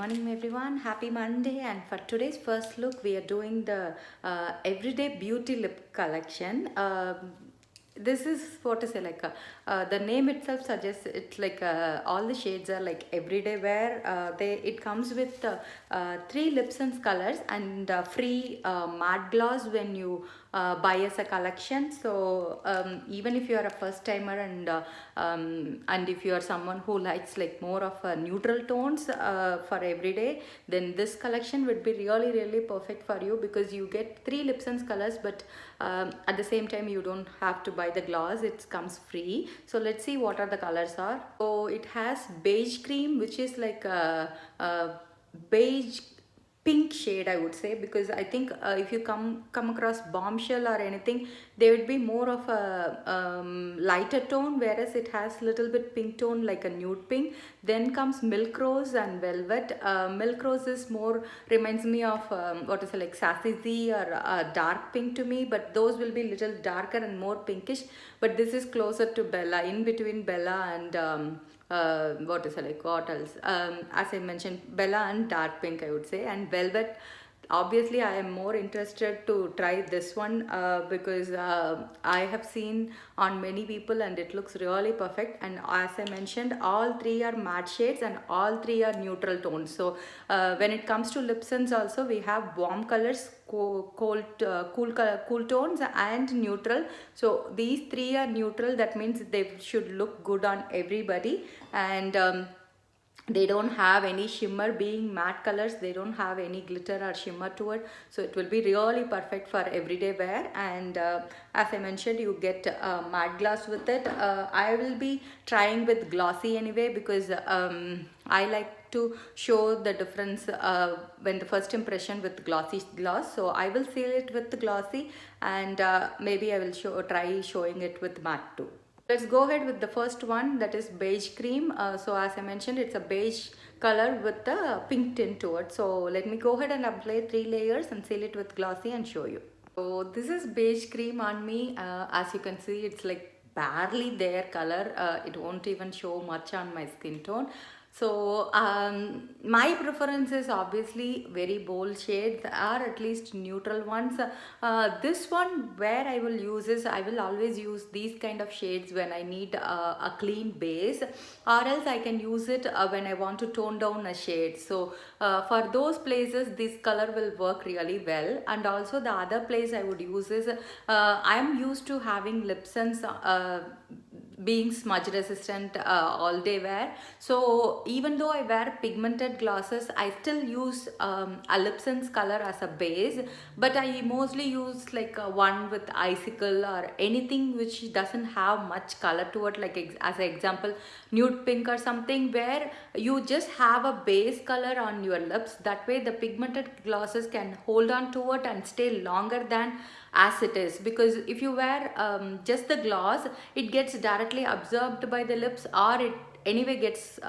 Morning everyone, happy Monday, and for today's first look we are doing the everyday beauty lip collection. This is what to say, like the name itself suggests it's like all the shades are like everyday wear. It comes with three lips and colors and free matte gloss when you buy as a collection. So even if you are a first timer and if you are someone who likes like more of neutral tones for every day, then this collection would be really perfect for you, because you get three lips and colors, but at the same time you don't have to buy the gloss, it comes free. So let's see what are the colors are. So it has beige cream, which is like a beige pink shade, I would say, because I think if you come across Bombshell or anything, they would be more of a lighter tone, whereas it has little bit pink tone like a nude pink. Then comes Milk Rose and Velvet. Milk Rose is more reminds me of what is it, like Sassy Z or dark pink to me, but those will be little darker and more pinkish. But this is closer to Bella, in between Bella and what is it, like what else, as I mentioned, Bella and dark pink, I would say. And Velvet, obviously I am more interested to try this one because I have seen on many people and it looks really perfect. And as I mentioned, all three are matte shades and all three are neutral tones. So when it comes to lip tints also, we have warm colors, cool tones and neutral. So these three are neutral, that means they should look good on everybody. And they don't have any shimmer, being matte colors, they don't have any glitter or shimmer to it, so it will be really perfect for everyday wear. And as I mentioned, you get matte gloss with it. I will be trying with glossy anyway, because I like to show the difference when the first impression with glossy gloss. So I will seal it with the glossy, and maybe I will try showing it with matte too. Let's go ahead with the first one, that is beige cream. So as I mentioned, it's a beige color with a pink tint to it. So let me go ahead and apply 3 layers and seal it with glossy and show you. So this is beige cream on me. As you can see, it's like barely there color. It won't even show much on my skin tone. So my preference is obviously very bold shades, or at least neutral ones. This one, where I will use is, I will always use these kind of shades when I need a clean base, or else I can use it when I want to tone down a shade. So for those places, this color will work really well. And also the other place I would use is, I'm used to having lip tints being smudge resistant all day wear. So even though I wear pigmented glosses, I still use a lip tint color as a base, but I mostly use like one with icicle or anything which doesn't have much color to it, like as an example, nude pink or something, where you just have a base color on your lips. That way the pigmented glosses can hold on to it and stay longer than as it is. Because if you wear just the gloss, it gets directly absorbed by the lips, or it anyway gets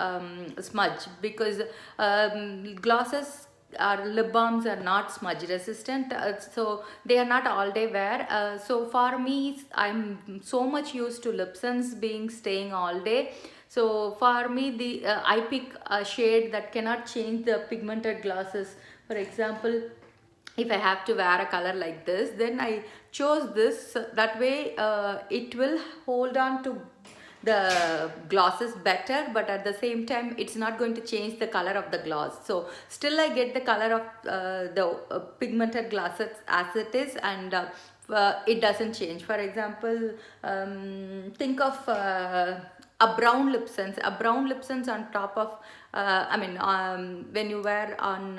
smudged, because glosses or lip balms are not smudge resistant, so they are not all day wear. So for me, I'm so much used to lip tints being staying all day. So for me, the I pick a shade that cannot change the pigmented glosses. For example, if I have to wear a color like this, then I chose this. That way it will hold on to the glosses better, but at the same time it's not going to change the color of the gloss. So still I get the color of the pigmented glosses as it is, and it doesn't change. For example, think of a brown lip tint, on top of when you wear on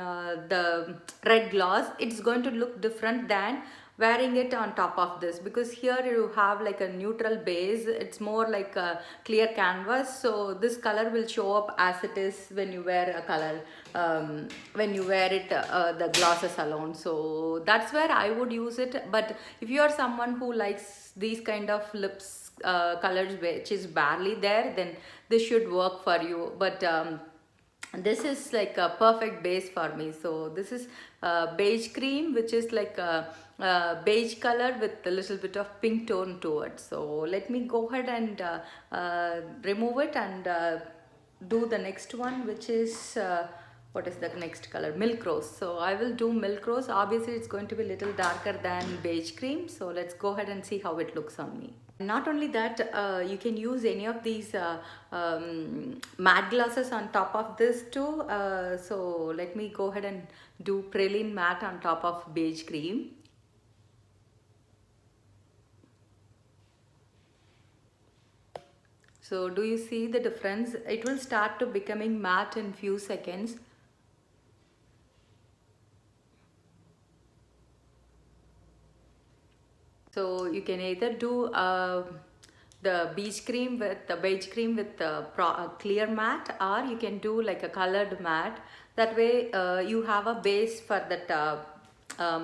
the red gloss, it's going to look different than wearing it on top of this, because here you have like a neutral base, it's more like a clear canvas. So this color will show up as it is when you wear a color, when you wear it the glosses alone. So that's where I would use it. But if you are someone who likes these kind of lips colors which is barely there, then this should work for you. But this is like a perfect base for me. So this is beige cream, which is like a beige color with a little bit of pink tone to it. So let me go ahead and remove it and do the next one, which is what is the next color? Milk Rose. So I will do Milk Rose. Obviously it's going to be a little darker than beige cream, so let's go ahead and see how it looks on me. Not only that, you can use any of these matte glosses on top of this too. So let me go ahead and do Praline Matte on top of beige cream. So do you see the difference? It will start to becoming matte in few seconds. So you can either do the beige cream with clear matte, or you can do like a colored matte. That way you have a base for that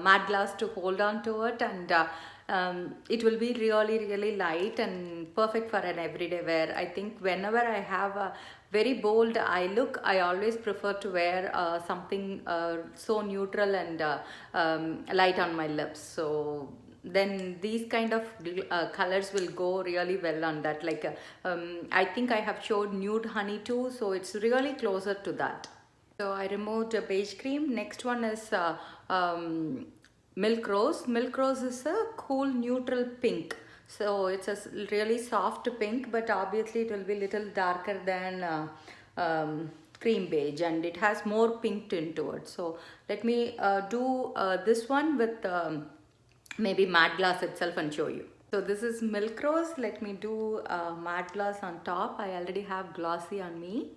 matte glass to hold on to it, and it will be really light and perfect for an everyday wear. I think whenever I have a very bold eye look, I always prefer to wear something so neutral and light on my lips. So then these kind of colors will go really well on that. Like I think I have showed Nude Honey too, so it's really closer to that. So I removed a beige cream. Next one is Milk Rose. Milk Rose is a cool neutral pink. So it's a really soft pink, but obviously it will be little darker than cream beige, and it has more pink tint to it. So let me do this one with maybe matte glass itself and show you. So this is Milk Rose. Let me do matte glass on top. I already have glossy on me.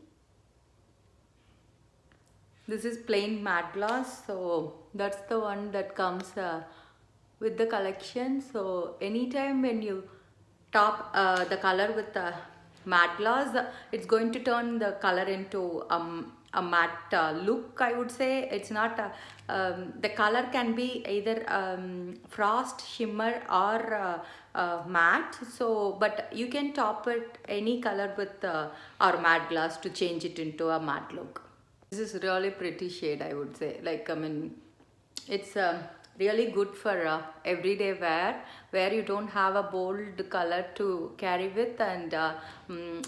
This is plain matte gloss, so that's the one that comes with the collection. So anytime when you top the color with the matte gloss, it's going to turn the color into a matte look, I would say. It's not the color can be either frost, shimmer, or matte. So but you can top it any color with our matte gloss to change it into a matte look. This is really pretty shade, I would say. Like, I mean, it's really good for everyday wear, where you don't have a bold color to carry with, and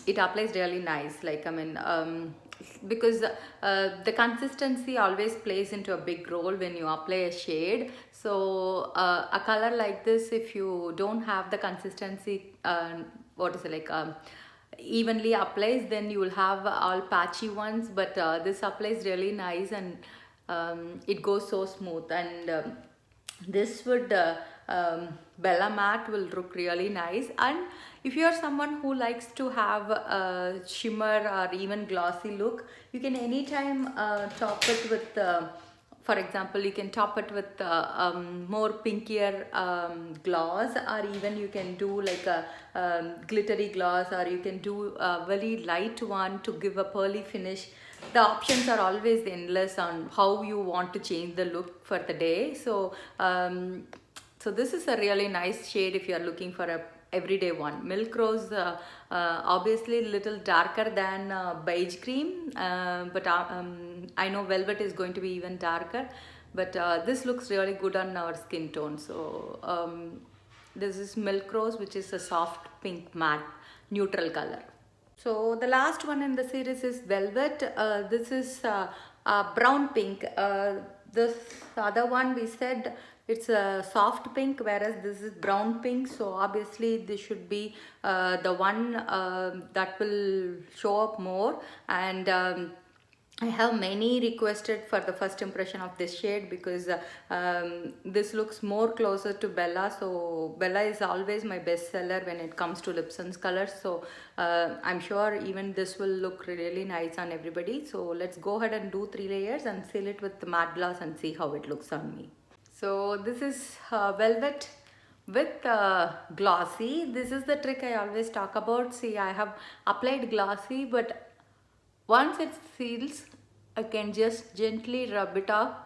it applies really nice. Like, I mean, because the consistency always plays into a big role when you apply a shade. So a color like this, if you don't have the consistency, what is it, like evenly applies, then you will have all patchy ones, but this applies really nice, and it goes so smooth. And this would Bella Matte will look really nice. And if you are someone who likes to have a shimmer or even glossy look, you can anytime top it with for example, you can top it with more pinkier gloss, or even you can do like a glittery gloss, or you can do a very light one to give a pearly finish. The options are always endless on how you want to change the look for the day. So so this is a really nice shade if you are looking for a everyday one. Milk Rose, obviously little darker than beige cream, but I know Velvet is going to be even darker, but this looks really good on our skin tone. So this is Milk Rose, which is a soft pink matte neutral color. So the last one in the series is Velvet. This is brown pink. This other one we said it's a soft pink, whereas this is brown pink. So obviously this should be the one that will show up more. And I have many requested for the first impression of this shade, because this looks more closer to Bella. So Bella is always my best seller when it comes to Lipson's colors. So I'm sure even this will look really nice on everybody. So let's go ahead and do 3 layers and seal it with the matte gloss and see how it looks on me. So this is Velvet with glossy. This is the trick I always talk about. See, I have applied glossy, but once it seals, I can just gently rub it off.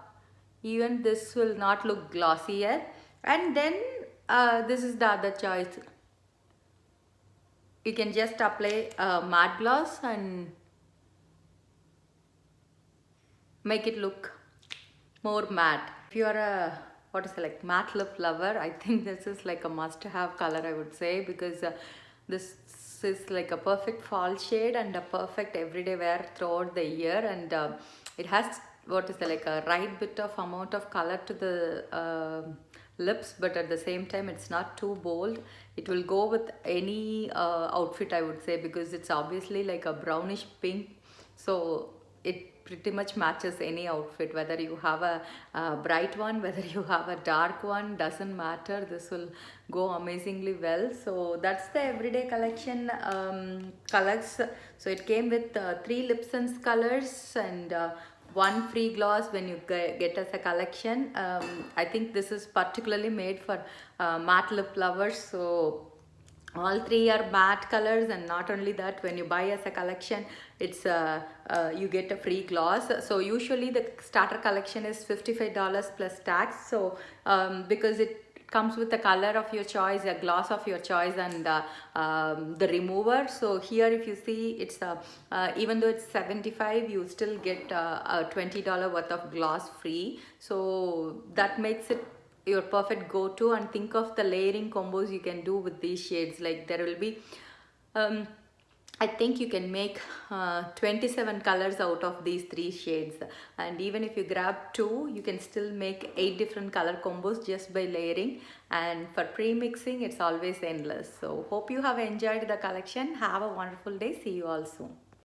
Even this will not look glossy yet. And then this is the other choice. You can just apply matte gloss and make it look more matte. If you are a matte lip lover, I think this is like a must-have color, I would say, because this is like a perfect fall shade and a perfect everyday wear throughout the year. And it has what is the, like a right bit of amount of color to the lips, but at the same time it's not too bold. It will go with any outfit, I would say, because it's obviously like a brownish pink, so it pretty much matches any outfit, whether you have a bright one, whether you have a dark one, doesn't matter, this will go amazingly well. So that's the everyday collection colors. So it came with 3 lip sense colors and one free gloss when you get as a collection. I think this is particularly made for matte lip lovers, so all 3 are matte colors. And not only that, when you buy as a collection, it's you get a free gloss. So usually the starter collection is $55 plus tax. So because it comes with the color of your choice, a gloss of your choice, and the remover. So here if you see, it's even though it's 75, you still get a $20 worth of gloss free. So that makes it your perfect go-to. And think of the layering combos you can do with these shades. Like there will be I think you can make 27 colors out of these 3 shades, and even if you grab 2, you can still make 8 different color combos just by layering. And for pre-mixing, it's always endless. So hope you have enjoyed the collection. Have a wonderful day. See you all soon.